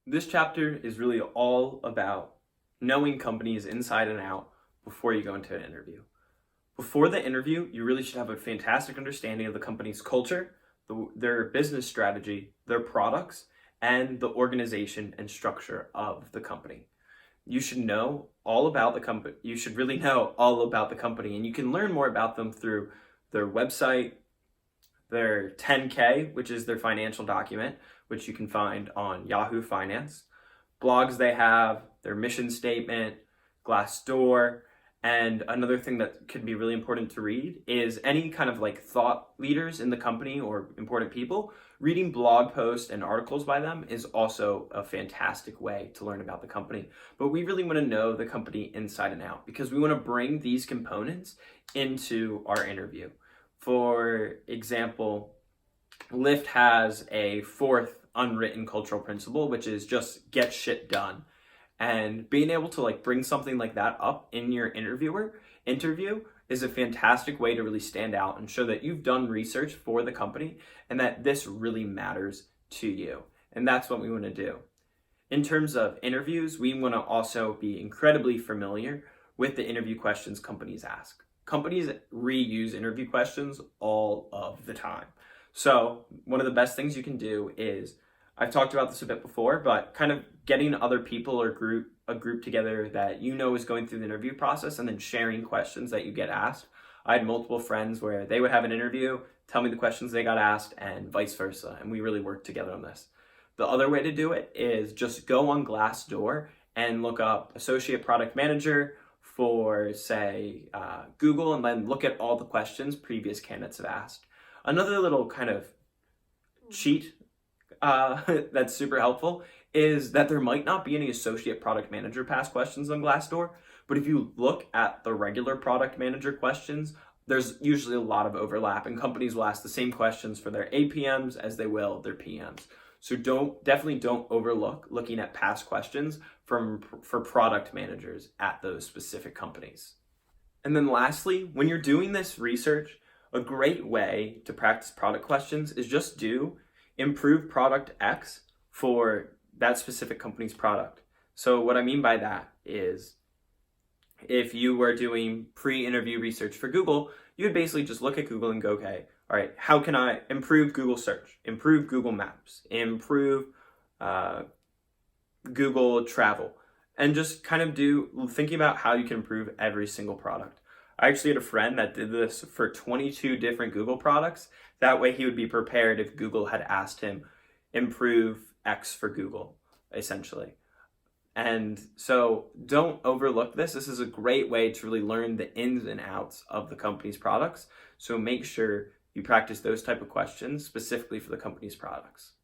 This chapter is really all about knowing companies inside and out before you go into an interview. Before the interview, you really should have a fantastic understanding of the company's culture, their business strategy, their products, and the organization and structure of the company. You should know all about the company. You should really know all about the company, and you can learn more about them through their website, their 10K, which is their financial document, which you can find on Yahoo Finance, blogs they have, their mission statement, Glassdoor, and another thing that could be really important to read is any kind of like thought leaders in the company or important people. Reading blog posts and articles by them is also a fantastic way to learn about the company. But we really want to know the company inside and out because we want to bring these components into our interview. For example, Lyft has a fourth unwritten cultural principle, which is just get shit done. And being able to like bring something like that up in your interview is a fantastic way to really stand out and show that you've done research for the company and that this really matters to you. And that's what we want to do. In terms of interviews, we want to also be incredibly familiar with the interview questions companies ask. Companies reuse interview questions all of the time. So one of the best things you can do is, I've talked about this a bit before, but kind of getting other people or a group together that you know is going through the interview process and then sharing questions that you get asked. I had multiple friends where they would have an interview, tell me the questions they got asked, and vice versa. And we really worked together on this. The other way to do it is just go on Glassdoor and look up associate product manager for, say, Google, and then look at all the questions previous candidates have asked. Another little kind of cheat that's super helpful is that there might not be any associate product manager past questions on Glassdoor, but if you look at the regular product manager questions, there's usually a lot of overlap, and companies will ask the same questions for their APMs as they will their PMs. So definitely don't overlook looking at past questions for product managers at those specific companies. And then lastly, when you're doing this research, a great way to practice product questions is just do improve product X for that specific company's product. So what I mean by that is if you were doing pre-interview research for Google, you would basically just look at Google and go, okay, all right, how can I improve Google search, improve Google Maps, improve Google Travel, and just kind of thinking about how you can improve every single product. I actually had a friend that did this for 22 different Google products. That way he would be prepared if Google had asked him, improve X for Google, essentially. And so don't overlook this. This is a great way to really learn the ins and outs of the company's products. So make sure you practice those type of questions specifically for the company's products.